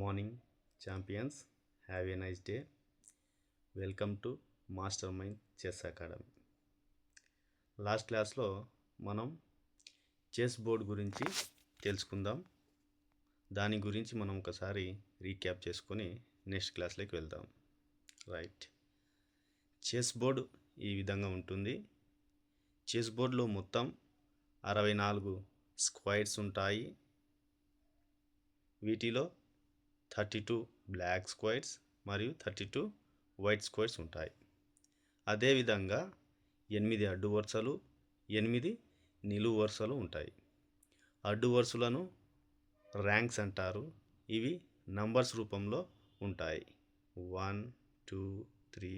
Morning champions, have a nice day. Welcome to master mind chess academy. Last క్లాస్లో మనం chess board గురించి తెలుసుకుందాం. దాని గురించి మనం ఒకసారి రీక్యాప్ చేసుకొని నెక్స్ట్ క్లాస్లోకి వెళ్దాం. రైట్, చెస్ బోర్డు ఈ విధంగా ఉంటుంది. చెస్ బోర్డులో మొత్తం 64 స్క్వైర్స్ ఉంటాయి. వీటిలో 32 బ్లాక్ స్క్వైర్స్ మరియు 32 వైట్ స్క్వైర్స్ ఉంటాయి. అదేవిధంగా 8 అడ్డు వరుసలు, 8 నిలువు వరుసలు ఉంటాయి. అడ్డు వరుసలను ర్యాంక్స్ అంటారు. ఇవి నంబర్స్ రూపంలో ఉంటాయి. 1 2 3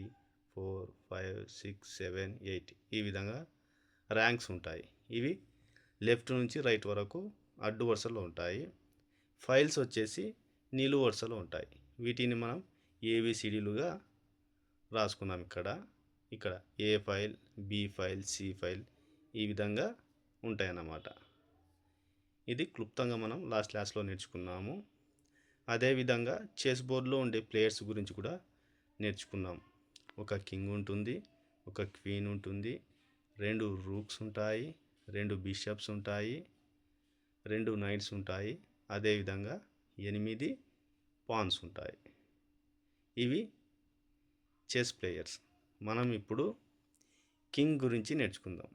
4 5 6 7 8 ఈ విధంగా ర్యాంక్స్ ఉంటాయి. ఇవి లెఫ్ట్ నుంచి రైట్ వరకు అడ్డు వరుసలో ఉంటాయి. ఫైల్స్ వచ్చేసి నిలువు వరుసలో ఉంటాయి. వీటిని మనం ఏబిసిడీలుగా రాసుకున్నాం. ఇక్కడ A file, B file, C file ఈ విధంగా ఉంటాయన్నమాట. ఇది క్లుప్తంగా మనం లాస్ట్ క్లాస్లో నేర్చుకున్నాము. అదేవిధంగా చెస్ బోర్డులో ఉండే ప్లేయర్స్ గురించి కూడా నేర్చుకున్నాం. ఒక కింగ్ ఉంటుంది, ఒక క్వీన్ ఉంటుంది, 2 రూక్స్ ఉంటాయి, 2 బిషప్స్ ఉంటాయి, 2 నైట్స్ ఉంటాయి. అదేవిధంగా 8 పాన్స్ ఉంటాయి. ఇవి చెస్ ప్లేయర్స్. మనం ఇప్పుడు కింగ్ గురించి నేర్చుకుందాం.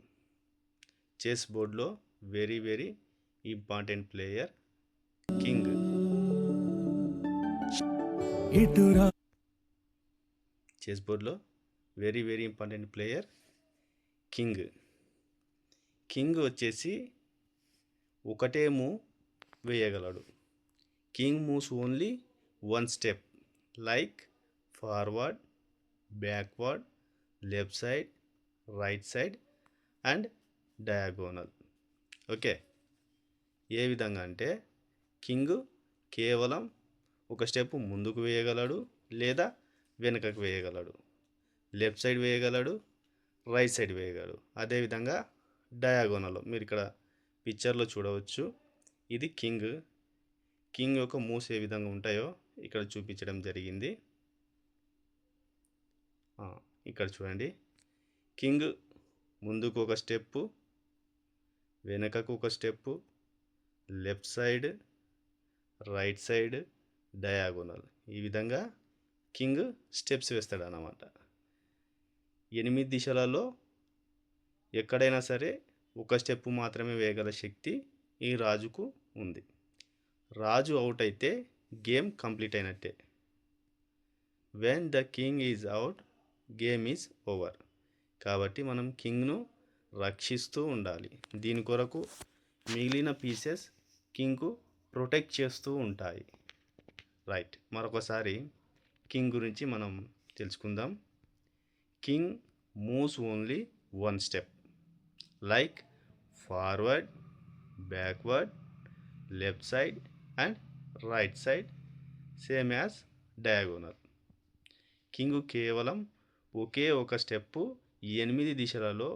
చెస్ బోర్డులో very important player king. Chess బోర్డులో very important player king. King వచ్చేసి ఒకటే మూవ్ వేయగలడు. King moves only 1 step, like forward, backward, left side, right side and diagonal. Okay, ఏ విధంగా అంటే కింగ్ కేవలం ఒక స్టెప్ ముందుకు వేయగలడు లేదా వెనుకకు వేయగలడు, లెఫ్ట్ సైడ్ వేయగలడు, రైట్ సైడ్ వేయగలడు. అదేవిధంగా డయాగోనల్ మీరు ఇక్కడ పిక్చర్లో చూడవచ్చు. ఇది కింగ్ యొక్క మూవ్స్ ఏ విధంగా ఉంటాయో ఇక్కడ చూపించడం జరిగింది. ఇక్కడ చూడండి, కింగ్ ముందుకు ఒక స్టెప్పు, వెనకకు ఒక step, left side, right side, diagonal ఈ విధంగా కింగ్ స్టెప్స్ వేస్తాడు అన్నమాట. 8 దిశలలో ఎక్కడైనా సరే ఒక స్టెప్పు మాత్రమే వేయగల శక్తి ఈ రాజుకు ఉంది. రాజు అవుట్ అయితే గేమ్ కంప్లీట్ అయినట్టే. When the king is out, game is over. కాబట్టి మనం కింగ్ను రక్షిస్తూ ఉండాలి. దీని కొరకు మిగిలిన పీసెస్ కింగ్కు ప్రొటెక్ట్ చేస్తూ ఉంటాయి. రైట్, మరొకసారి కింగ్ గురించి మనం తెలుసుకుందాం. King moves only 1 step, like forward, backward, left side and right side, same as diagonal. King కేవలం ఒకే ఒక స్టెప్పు 8 దిశలలో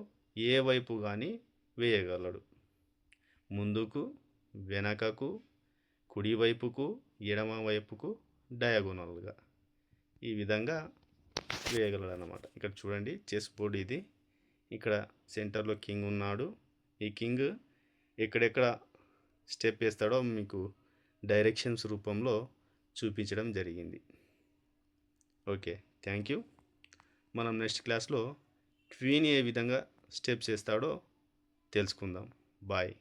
ఏ వైపు కానీ వేయగలడు. ముందుకు, వెనకకు, కుడివైపుకు, ఎడమ వైపుకు, డయాగోనల్గా ఈ విధంగా వేయగలడు అన్నమాట. ఇక్కడ చూడండి, చెస్ బోర్డు ఇది. ఇక్కడ సెంటర్లో కింగ్ ఉన్నాడు. ఈ కింగ్ ఎక్కడెక్కడ స్టెప్ వేస్తాడో మీకు డైరెక్షన్స్ రూపంలో చూపించడం జరిగింది. Okay, thank you. మనం నెక్స్ట్ క్లాస్లో క్వీన్ ఏ విధంగా స్టెప్స్ వేస్తాడో తెలుసుకుందాం. బాయ్.